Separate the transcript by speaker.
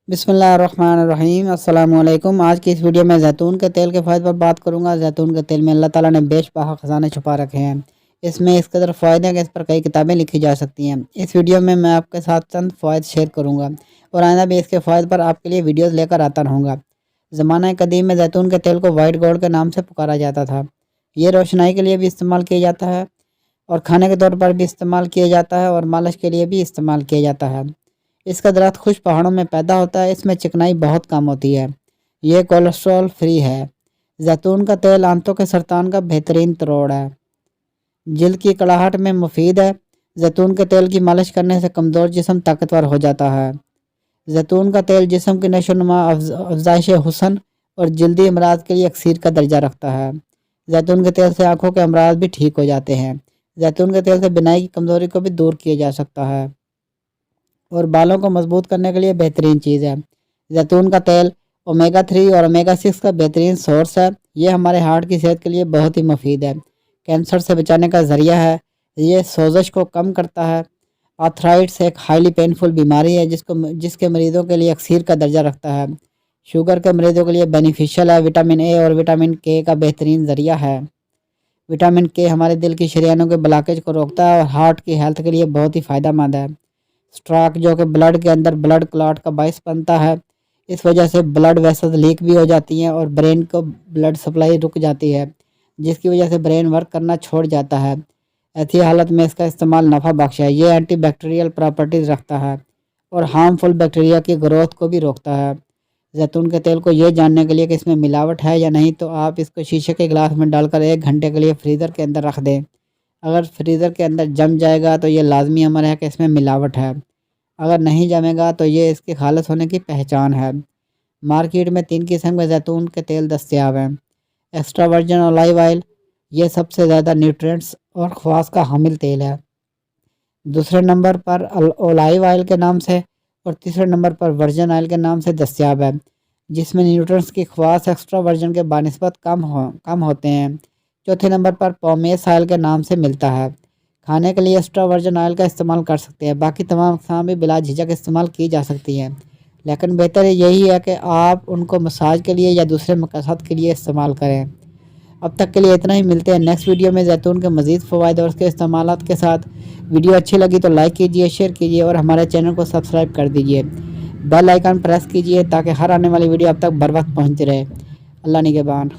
Speaker 1: बिस्मिल्लाहिर्रहमानिर्रहीम। अस्सलाम वालेकुम। आज की इस वीडियो में जैतून के तेल के फ़ायदे पर बात करूंगा। जैतून के तेल में अल्लाह ताला ने बेशबहा ख़जाने छुपा रखे हैं। इसमें इस कदर फ़ायदे हैं कि इस पर कई किताबें लिखी जा सकती हैं। इस वीडियो में मैं आपके साथ चंद फ़ायदे शेयर करूँगा और आइंदा भी इसके फ़ायदे पर आपके लिए वीडियोज़ लेकर आता रहूँगा। ज़माना कदीम में जैतून के तेल को वाइट गोल्ड के नाम से पुकारा जाता था। ये रोशनाई के लिए भी इस्तेमाल किया जाता है और खाने के तौर पर भी इस्तेमाल किया जाता है और मालिश के लिए भी इस्तेमाल किया जाता है। इसका दरख्त खुश पहाड़ों में पैदा होता है। इसमें चिकनाई बहुत कम होती है। ये कोलेस्ट्रॉल फ्री है। जैतून का तेल आंतों के सरतान का बेहतरीन तरोड़ है। जिल्द की कड़ाहट में मुफीद है। जैतून के तेल की मालिश करने से कमज़ोर जिस्म ताकतवर हो जाता है। जैतून का तेल जिस्म की नशोनुमा, अफजाइश हुस्न और जल्दी अमराज के लिए अक्सीर का दर्जा रखता है। जैतून के तेल से आँखों के अमराज भी ठीक हो जाते हैं। जैतून के तेल से बिनाई की कमज़ोरी को भी दूर किया जा सकता है और बालों को मजबूत करने के लिए बेहतरीन चीज़ है। जैतून का तेल ओमेगा 3 और ओमेगा 6 का बेहतरीन सोर्स है। ये हमारे हार्ट की सेहत के लिए बहुत ही मुफीद है। कैंसर से बचाने का ज़रिया है। ये सोजश को कम करता है। आर्थराइटिस एक हाईली पेनफुल बीमारी है जिसके मरीज़ों के लिए अक्सीर का दर्जा रखता है। शुगर के मरीज़ों के लिए बेनिफिशियल है। विटामिन ए और विटामिन के का बेहतरीन ज़रिया है। विटामिन के हमारे दिल की शरीयानों के ब्लॉकेज को रोकता है और हार्ट की हेल्थ के लिए बहुत ही फ़ायदेमंद है। स्ट्रोक जो कि ब्लड के अंदर ब्लड क्लॉट का बायस बनता है। इस वजह से ब्लड वेसल्स लीक भी हो जाती हैं और ब्रेन को ब्लड सप्लाई रुक जाती है, जिसकी वजह से ब्रेन वर्क करना छोड़ जाता है। ऐसी हालत में इसका इस्तेमाल नफ़ा बख्श है। ये एंटी बैक्टीरियल प्रॉपर्टीज़ रखता है और हार्मफुल बैक्टीरिया की ग्रोथ को भी रोकता है। जैतून के तेल को ये जानने के लिए कि इसमें मिलावट है या नहीं, तो आप इसको शीशे के गिलास में डालकर 1 घंटे के लिए फ्रीज़र के अंदर रख दें। अगर फ्रीज़र के अंदर जम जाएगा तो ये लाजमी अमर है कि इसमें मिलावट है। अगर नहीं जमेगा तो ये इसके खालिस होने की पहचान है। मार्केट में 3 किस्म के जैतून के तेल दस्तयाब हैं। एक्स्ट्रा वर्जिन ऑलिव ऑयल, ये सबसे ज़्यादा न्यूट्रिएंट्स और ख़वास का हामिल तेल है। दूसरे नंबर पर ऑलिव ऑयल के नाम से और तीसरे नंबर पर वर्जिन ऑयल के नाम से दस्तयाब है, जिसमें न्यूट्रिएंट्स की ख़वास एक्स्ट्रा वर्जिन के बानिस्बत कम होते हैं। चौथे नंबर पर पोमेस ऑयल के नाम से मिलता है। खाने के लिए एक्स्ट्रा वर्जिन ऑयल का इस्तेमाल कर सकते हैं। बाकी तमाम अक़साम भी बिला झिझक इस्तेमाल की जा सकती हैं, लेकिन बेहतर यही है कि आप उनको मसाज के लिए या दूसरे मकसद के लिए इस्तेमाल करें। अब तक के लिए इतना ही। मिलते हैं नेक्स्ट वीडियो में जैतून के मज़ीद फ़वाइद और उसके इस्तेमालात के साथ। वीडियो अच्छी लगी तो लाइक कीजिए, शेयर कीजिए और हमारे चैनल को सब्सक्राइब कर दीजिए। बेल आइकन प्रेस कीजिए ताकि हर आने वाली वीडियो अब तक बर वक्त पहुँच रहे। अल्लाह निगहबान।